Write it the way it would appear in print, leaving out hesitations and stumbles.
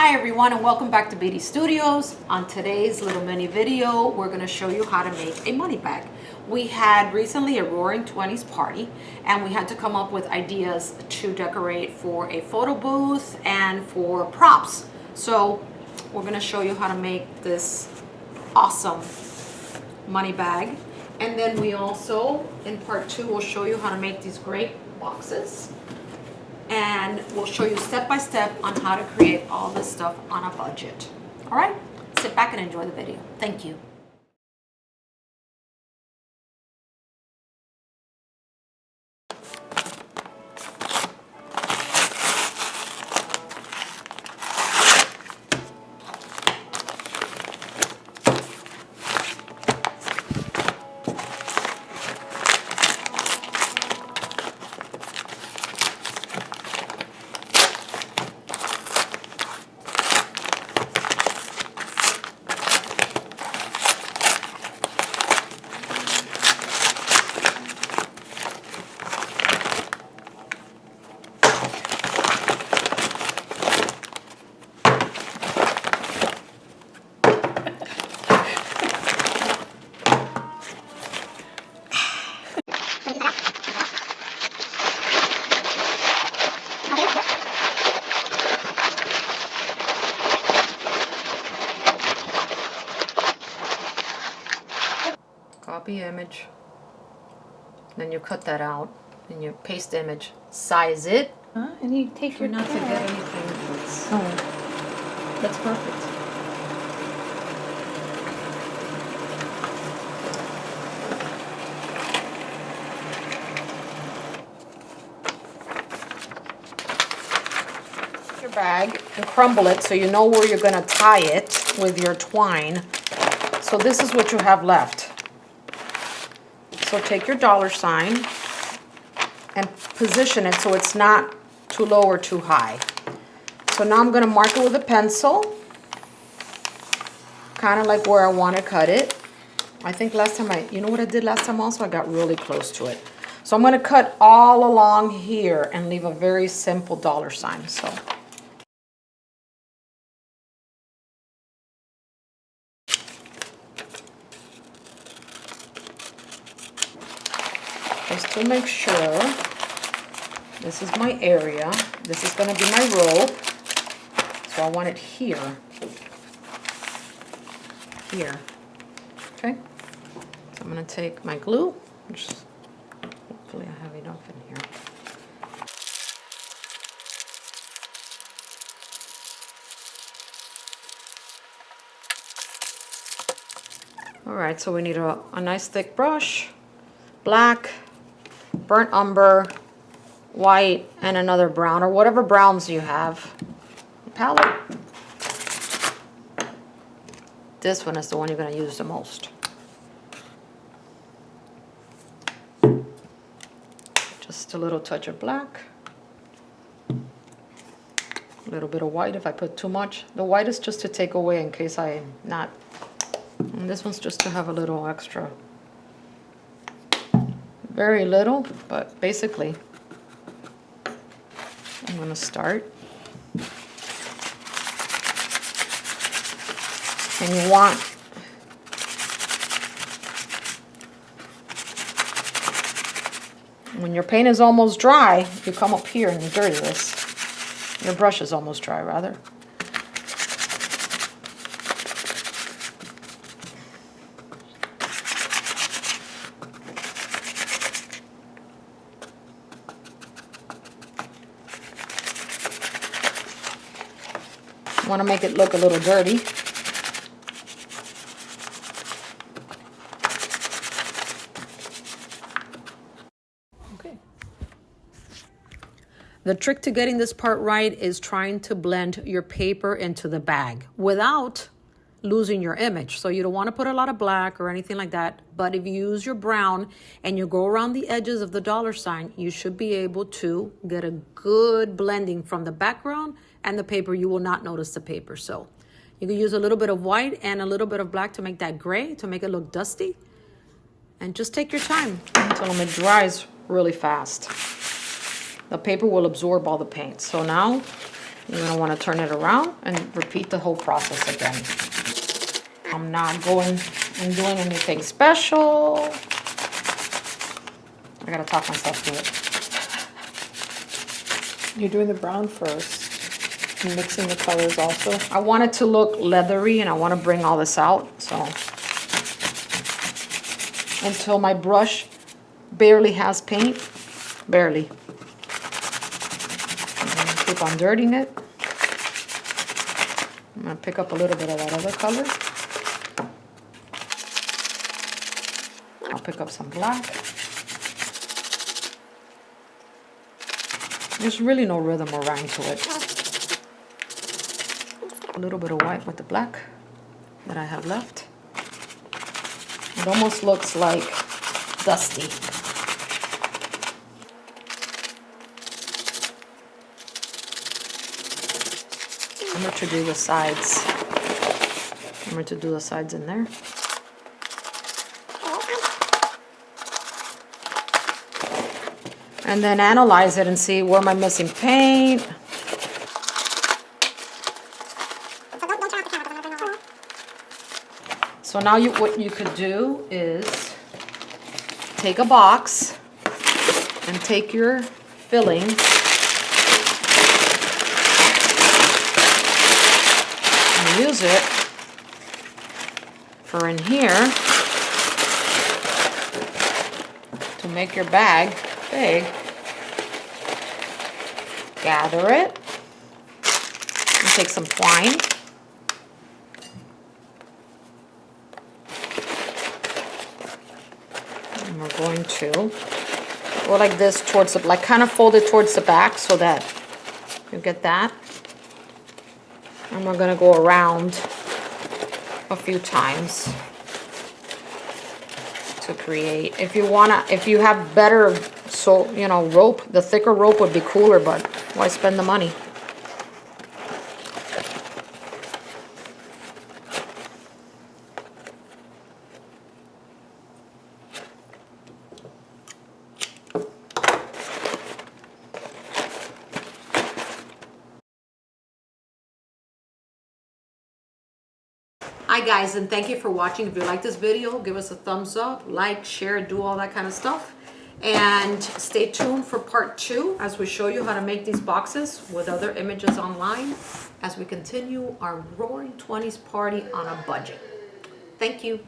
Hi everyone and welcome back to BD Studios. On today's little mini video, we're going to show you how to make a money bag. We had recently a Roaring 20s party and we had to come up with ideas to decorate for a photo booth and for props. So we're going to show you how to make this awesome money bag. And then we also, in part 2, will show you how to make these great boxes. And we'll show you step by step on how to create all this stuff on a budget. All right, sit back and enjoy the video. Thank you. Copy image, then you cut that out, and you paste image, size it, and you take try your not to time. get anything that's, that's perfect. Your bag and crumble it so you know where you're going to tie it with your twine. So this is what you have left. So take your $sign and position it so it's not too low or too high. So now I'm going to mark it with a pencil, kind of like where I want to cut it. I think last time you know what I did last time also? I got really close to it. So I'm going to cut all along here and leave a very simple $sign. So. Just to make sure, this is my area. This is going to be my rope. So I want it here. Here. Okay? So I'm going to take my glue, which hopefully I have enough in here. Alright, so we need a nice thick brush, black, burnt umber, white, and another brown, or whatever browns you have. Palette. This one is the one you're going to use the most. Just a little touch of black. A little bit of white if I put too much. The white is just to take away in case I'm not. And this one's just to have a little extra. Very little, but basically I'm going to start. And you want when your paint is almost dry, you come up here and you dirty this. Your brush is almost dry, rather. Want to make it look a little dirty. Okay. The trick to getting this part right is trying to blend your paper into the bag without losing your image. So you don't want to put a lot of black or anything like that, but if you use your brown and you go around the edges of the $sign, you should be able to get a good blending from the background and the paper. You will not notice the paper. So you can use a little bit of white and a little bit of black to make that gray, to make it look dusty. And just take your time until it dries really fast. The paper will absorb all the paint. So now You're gonna wanna turn it around and repeat the whole process again. I'm not going and doing anything special. I gotta talk myself through it. You're doing the brown first, and mixing the colors also. I want it to look leathery, and I want to bring all this out, so until my brush barely has paint, barely. Keep on dirtying it. I'm gonna pick up a little bit of that other color. I'll pick up some black. There's really no rhythm or rhyme to it. A little bit of white with the black that I have left. It almost looks like dusty. Remember to do the sides. Remember to do the sides in there. And then analyze it and see where am I missing paint. So now what you could do is take a box and take your filling and use it for in here to make your bag big. Gather it and take some twine. And we're going to go like this towards the, like kind of fold it towards the back so that you get that. And we're gonna go around a few times to create. If you have better, so you know, rope, the thicker rope would be cooler, but why spend the money? Hi guys, and thank you for watching. If you like this video, give us a thumbs up, like, share, do all that kind of stuff. And stay tuned for part 2 as we show you how to make these boxes with other images online as we continue our Roaring 20s party on a budget. Thank you.